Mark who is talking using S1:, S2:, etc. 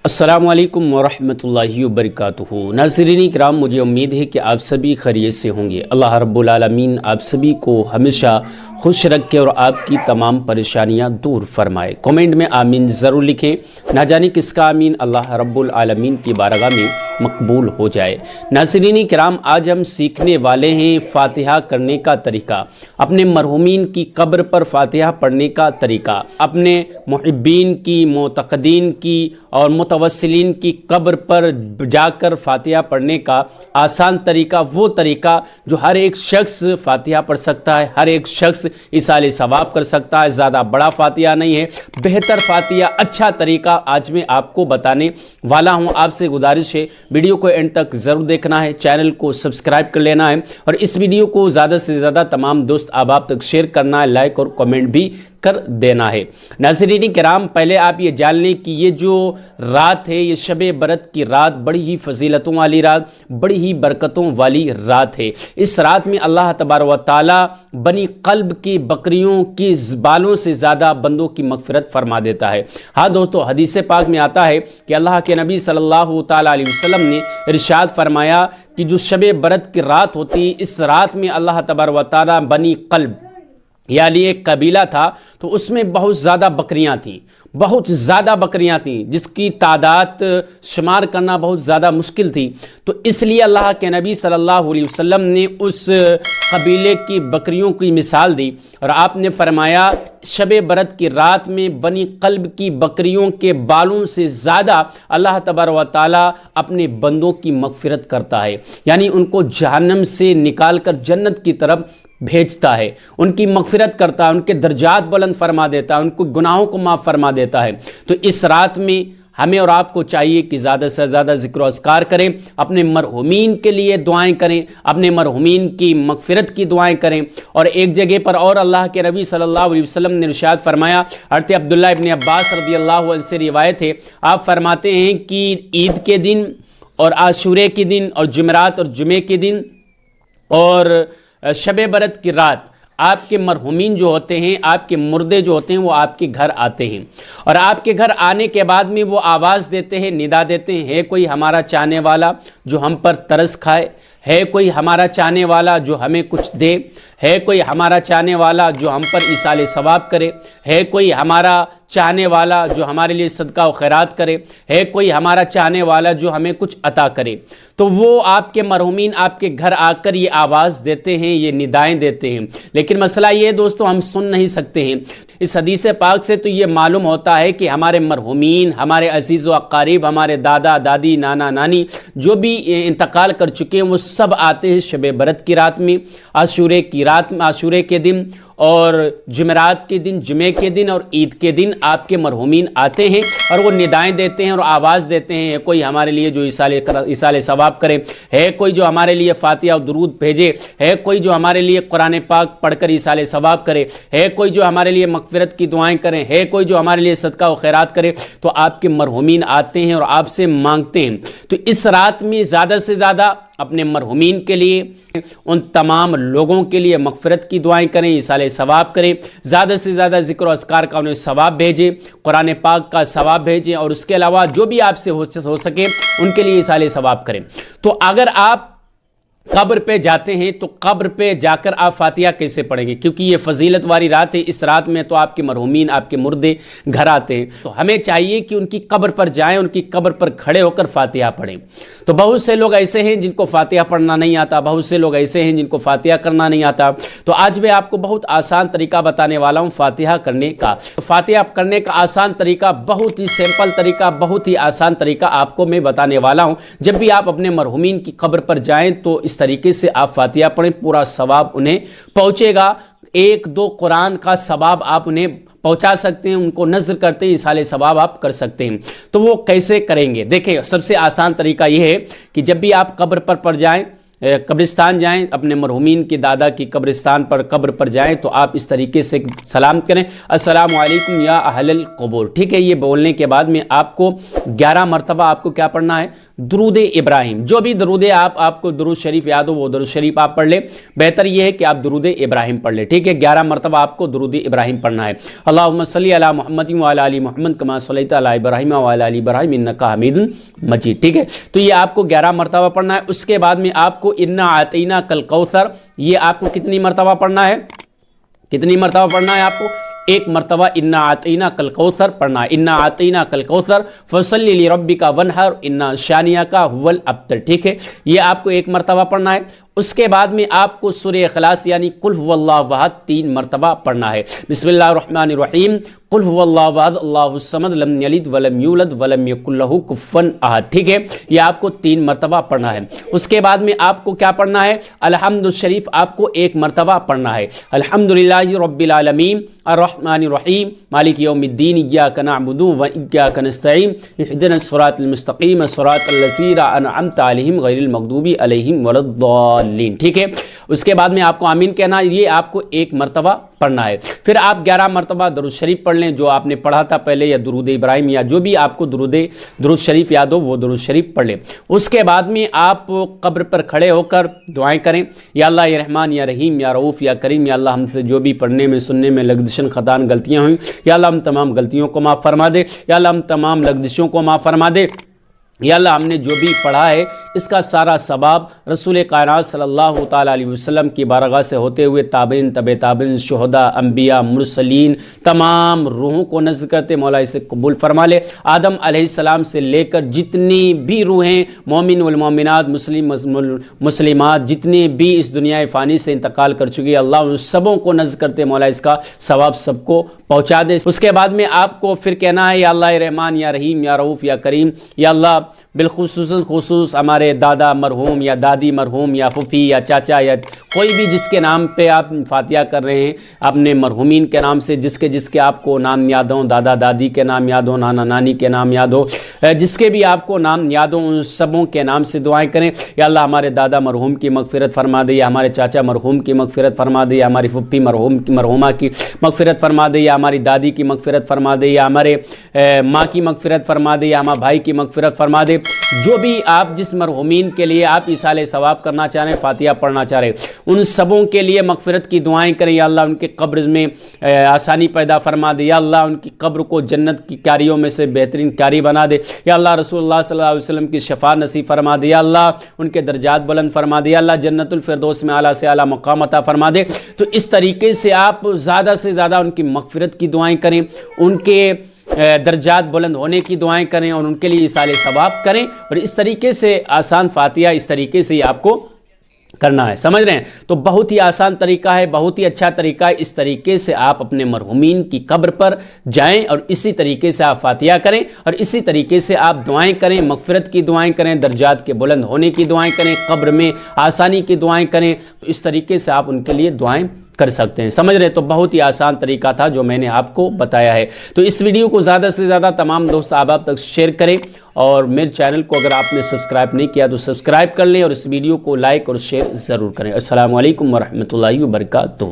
S1: अस्सलामुअलैकुम वरहमतुल्लाहि वबरकातुहू। नाज़रीन किराम, मुझे उम्मीद है कि आप सभी खैरियत से होंगे। अल्लाह रब्बुल आलमीन आप सभी को हमेशा खुश रखे और आपकी तमाम परेशानियां दूर फरमाए। कमेंट में आमीन ज़रूर लिखें, ना जाने किसका आमीन अल्लाह रब्बुल आलमीन की बारगाह में मकबूल हो जाए। नाज़रीन किराम, आज हम सीखने वाले हैं फ़ातिहा करने का तरीका, अपने मरहूमीन की कब्र पर फ़ातिहा पढ़ने का तरीका, अपने मुहिब्बीन की, मोतक़दीन की और मुतवस्सिलीन की कब्र पर जाकर फ़ातिहा पढ़ने का आसान तरीका, वो तरीका जो हर एक शख्स फ़ातिहा पढ़ सकता है, हर एक शख्स इसाले सवाब कर सकता है। ज़्यादा बड़ा फ़ातिहा नहीं है, बेहतर फ़ातिहा, अच्छा तरीका आज मैं आपको बताने वाला हूँ। आपसे गुजारिश है वीडियो को एंड तक ज़रूर देखना है, चैनल को सब्सक्राइब कर लेना है और इस वीडियो को ज़्यादा से ज़्यादा तमाम दोस्त अहबाब तक शेयर करना है, लाइक और कमेंट भी कर देना है। नाज़रीन किराम, पहले आप ये जान लें कि ये जो रात है, ये शब बरत की रात बड़ी ही फजीलतों वाली रात, बड़ी ही बरकतों वाली रात है। इस रात में अल्लाह तबारक व तआला बनी कल्ब की बकरियों की बालों से ज़्यादा बंदों की मगफिरत फरमा देता है। हाँ दोस्तों, हदीस पाक में आता है कि अल्लाह के नबी सल्लल्लाहु तआला अलैहि वसल्लम ने इरशाद फरमाया कि जो शब बरत की रात होती, इस रात में अल्लाह तबारक व तआला बनी कल्ब यानी एक कबीला था, तो उसमें बहुत ज़्यादा बकरियां थीं, बहुत ज़्यादा बकरियां थीं, जिसकी तादाद शुमार करना बहुत ज़्यादा मुश्किल थी। तो इसलिए अल्लाह के नबी सल्लल्लाहु अलैहि वसल्लम ने उस कबीले की बकरियों की मिसाल दी और आपने फरमाया शब बरत की रात में बनी कल्ब की बकरियों के बालों से ज़्यादा अल्लाह तबारक व तआला अपने बंदों की मगफिरत करता है, यानी उनको जहन्नम से निकाल कर जन्नत की तरफ भेजता है, उनकी मगफिरत करता है, उनके दर्जात बुलंद फरमा देता है, उनको गुनाहों को माफ़ फरमा देता है। तो इस रात में हमें और आपको चाहिए कि ज़्यादा से ज़्यादा ज़िक्र अस्कार करें, अपने मरहूमीन के लिए दुआएं करें, अपने मरहूमीन की मगफिरत की दुआएं करें। और एक जगह पर और अल्लाह के नबी सल्लल्लाहु अलैहि वसल्लम ने इरशाद फरमाया, हज़रत अब्दुल्लाह इब्न अब्बास रज़ियल्लाहु अन्हु से रिवायत है, आप फरमाते हैं कि ईद के दिन और आशूरे के दिन और जुमेरात और जुमे के दिन और शब बरत की रात आपके मरहूमीन जो होते हैं, आपके मुर्दे जो होते हैं, वो आपके घर आते हैं और आपके घर आने के बाद में वो आवाज़ देते हैं, निदा देते हैं, है कोई हमारा चाहने वाला जो हम पर तरस खाए, है कोई हमारा चाहने वाला जो हमें कुछ दे, है कोई हमारा चाहने वाला जो हम पर इसाले सवाब करे, है कोई हमारा चाहने वाला जो हमारे लिए सदका व खैरात करे, है कोई हमारा चाहने वाला जो हमें कुछ अता करे। तो वो आपके मरहूमीन आपके घर आकर ये आवाज़ देते हैं, ये निदाएं देते हैं। लेकिन मसला ये दोस्तों, हम सुन नहीं सकते हैं। इस हदीस पाक से तो ये मालूम होता है कि हमारे मरहूमीन, हमारे अजीज़ व अक़ारीब, हमारे दादा दादी, नाना नानी जो भी इंतकाल कर चुके हैं, वो सब आते हैं शब बरत की रात में, आशूरे की रात में, आशूरे के दिन और जुमेरात के दिन, जुमे के दिन और ईद के दिन आपके मरहूमीन आते हैं और वो निदाएं देते हैं और आवाज़ देते हैं, है कोई हमारे लिए जो इसाले सवाब करे, है कोई जो हमारे लिए फ़ातिहा और दुरूद भेजे, है कोई जो हमारे लिए कुरान पाक पढ़कर इसाले सवाब करे, है कोई जो हमारे लिए मग़फ़िरत की दुआएं करें, है कोई जो हमारे लिए सदका व खैरात करे। तो आपके मरहूमीन आते हैं और आपसे मांगते हैं। तो इस रात में ज़्यादा से ज़्यादा अपने मरहूमीन के लिए, उन तमाम लोगों के लिए मग़फ़िरत की दुआएं करें, इसाले सवाब करें, ज़्यादा से ज़्यादा ज़िक्र अस्कार का उन्हें सवाब भेजें, कुरान पाक का सवाब भेजें और उसके अलावा जो भी आपसे हो सके उनके लिए इसाले सवाब करें। तो अगर आप कब्र पे जाते हैं तो कब्र पे जाकर आप फ़ातिहा कैसे पढ़ेंगे, क्योंकि ये फजीलत वाली रात है। इस रात में तो आपके मरहूमीन, आपके मुर्दे घर आते हैं, तो हमें चाहिए कि उनकी कब्र पर जाएं, उनकी कब्र पर खड़े होकर फ़ातिहा पढ़ें। तो बहुत से लोग ऐसे हैं जिनको फ़ातिहा पढ़ना नहीं आता, बहुत से लोग ऐसे हैं जिनको फ़ातिहा करना नहीं आता। तो आज मैं आपको बहुत आसान तरीका बताने वाला हूँ फ़ातिहा करने का। तो फ़ातिहा करने का आसान तरीका, बहुत ही सिंपल तरीका, बहुत ही आसान तरीका आपको मैं बताने वाला हूँ। जब भी आप अपने मरहूमीन की कब्र पर जाएँ तो इस तरीके से आप फ़ातिहा पढ़ें, पूरा सवाब उन्हें पहुंचेगा। एक दो कुरान का सवाब आप उन्हें पहुंचा सकते हैं, उनको नज़र करते ही इसाले सवाब आप कर सकते हैं। तो वो कैसे करेंगे, देखिए सबसे आसान तरीका ये है कि जब भी आप कब्र पर पड़ जाएं قبرستان جائیں، اپنے مرحومین کی دادا کی قبرستان پر قبر پر جائیں تو آپ اس طریقے سے سلام کریں، السلام علیکم یا اہل القبور، ٹھیک ہے۔ یہ بولنے کے بعد میں آپ کو 11 مرتبہ آپ کو کیا پڑھنا ہے؟ درود ابراہیم۔ جو بھی درود آپ کو درود شریف یاد ہو وہ درود شریف آپ پڑھ لیں، بہتر یہ ہے کہ آپ درود ابراہیم پڑھ لیں، ٹھیک ہے۔ 11 مرتبہ آپ کو درود ابراہیم پڑھنا ہے۔ اللہم صلی علی محمد وعلی آل محمد کما صلیت علی ابراہیم وعلی آل ابراہیم انک حمید مجید، ٹھیک ہے۔ تو یہ آپ کو 11 مرتبہ پڑھنا ہے۔ اس کے بعد میں آپ کو انا اعطیناک الکوثر، یہ آپ کو کتنی مرتبہ پڑھنا ہے؟ کتنی مرتبہ پڑھنا ہے آپ کو؟ 1 مرتبہ انا اعطیناک الکوثر پڑھنا ہے، انا اعطیناک الکوثر فصلی لربک وانحر ان شانئک هو الابتر، ٹھیک ہے۔ یہ آپ کو 1 مرتبہ پڑھنا ہے۔ اس کے بعد میں آپ کو سورہ اخلاص یعنی قل هو اللہ احد 3 مرتبہ پڑھنا ہے۔ بسم اللہ الرحمن الرحیم، قل هو اللہ احد اللہ الصمد لم یلد ولم یولد ولم یکن لہ کفوا احد، ٹھیک ہے۔ یہ آپ کو 3 مرتبہ پڑھنا ہے۔ اس کے بعد میں آپ کو کیا پڑھنا ہے؟ الحمد شریف آپ کو 1 مرتبہ پڑھنا ہے۔ الحمدللہ رب العالمین الرحمن الرحیم مالک یوم الدین ایاک نعبد و ایاک نستعین اہدنا الصراط المستقیم صراط الذین انعمت علیہم غیر المغضوب علیہم ولا الضالین، ٹھیک ہے۔ اس کے بعد میں آپ کو آمین کہنا ہے، یہ آپ کو 1 مرتبہ پڑھنا ہے۔ پھر آپ 11 مرتبہ درود شریف پڑھ لیں جو آپ نے پڑھا تھا پہلے، یا درود ابراہیم یا جو بھی آپ کو درود شریف یاد ہو وہ درود شریف پڑھ لیں۔ اس کے بعد میں آپ قبر پر کھڑے ہو کر دعائیں کریں، یا اللہ یا رحمان یا رحیم یا رؤوف یا کریم، یا اللہ ہم سے جو بھی پڑھنے میں سننے میں لغزشیں خطاً غلطیاں ہوئیں، یا اللہ ہم تمام غلطیوں کو معاف فرما دے، یا اللہ ہم تمام لغزشوں کو معاف فرما دے، یا اللہ ہم نے جو بھی پڑھا ہے اس کا سارا ثواب رسول کائنات صلی اللہ تعالیٰ علیہ وسلم کی بارگاہ سے ہوتے ہوئے تابعین، تبع تابعین، شہداء، انبیاء، مرسلین، تمام روحوں کو نذر کرتے مولا اسے قبول فرما لے۔ آدم علیہ السلام سے لے کر جتنی بھی روحیں مومن والمومنات، مسلمات جتنے بھی اس دنیا فانی سے انتقال کر چکی اللہ ان سبوں کو نذر کرتے مولا اس کا ثواب سب کو پہنچا دے۔ اس کے بعد میں آپ کو پھر کہنا ہے یا اللہ یا رحمان یا رحیم یا رؤوف یا کریم، یا اللہ بالخصوص ہمارے دادا مرحوم یا دادی مرحوم یا پھوپھی یا چاچا یا کوئی بھی جس کے نام پہ آپ فاتحہ کر رہے ہیں، اپنے مرحومین کے نام سے جس کے آپ کو نام یاد ہوں، دادا دادی کے نام یاد ہوں، نانا نانی کے نام یاد ہو، جس کے بھی آپ کو نام یاد ہوں ان سبوں کے نام سے دعائیں کریں۔ یا اللہ ہمارے دادا مرحوم کی مغفرت فرما دے، یا ہمارے چاچا مرحوم کی مغفرت فرما دے، یا ہماری پھوپھی مرحومہ کی مغفرت فرما دے، یا ہماری دادی کی مغفرت فرما دے، یا ہمارے ماں کی مغفرت فرما دے، یا ہمارے بھائی کی مغفرت فرما دے۔ جو بھی آپ جس مرحومین کے لیے آپ ایصال ثواب کرنا چاہ رہے ہیں، فاتحہ پڑھنا چاہ رہے ہیں، ان سبوں کے لیے مغفرت کی دعائیں کریں۔ یا اللہ ان کے قبر میں آسانی پیدا فرما دے، یا اللہ ان کی قبر کو جنت کی کاریوں میں سے بہترین کاری بنا دے، یا اللہ رسول اللہ صلی اللہ علیہ وسلم کی شفاعت نصیب فرما دے، یا اللہ ان کے درجات بلند فرما دے، یا اللہ جنت الفردوس میں اعلیٰ سے اعلیٰ مقام عطا فرما دے۔ تو اس طریقے سے آپ زیادہ سے زیادہ ان کی مغفرت کی دعائیں کریں، ان کے درجات بلند ہونے کی دعائیں کریں اور ان کے لیے ایصال ثواب کریں، اور اس طریقے سے آسان فاتحہ اس طریقے سے ہی آپ کو کرنا ہے، سمجھ رہے ہیں؟ تو بہت ہی آسان طریقہ ہے، بہت ہی اچھا طریقہ ہے۔ اس طریقے سے آپ اپنے مرحومین کی قبر پر جائیں اور اسی طریقے سے آپ فاتحہ کریں اور اسی طریقے سے آپ دعائیں کریں، مغفرت کی دعائیں کریں، درجات کے بلند ہونے کی دعائیں کریں، قبر میں آسانی کی دعائیں کریں۔ تو اس طریقے سے آپ ان کے لیے دعائیں کر سکتے ہیں، سمجھ رہے؟ تو بہت ہی آسان طریقہ تھا جو میں نے آپ کو بتایا ہے۔ تو اس ویڈیو کو زیادہ سے زیادہ تمام دوست احباب تک شیئر کریں، اور میرے چینل کو اگر آپ نے سبسکرائب نہیں کیا تو سبسکرائب کر لیں، اور اس ویڈیو کو لائک اور شیئر ضرور کریں۔ السلام علیکم ورحمۃ اللہ وبرکاتہ۔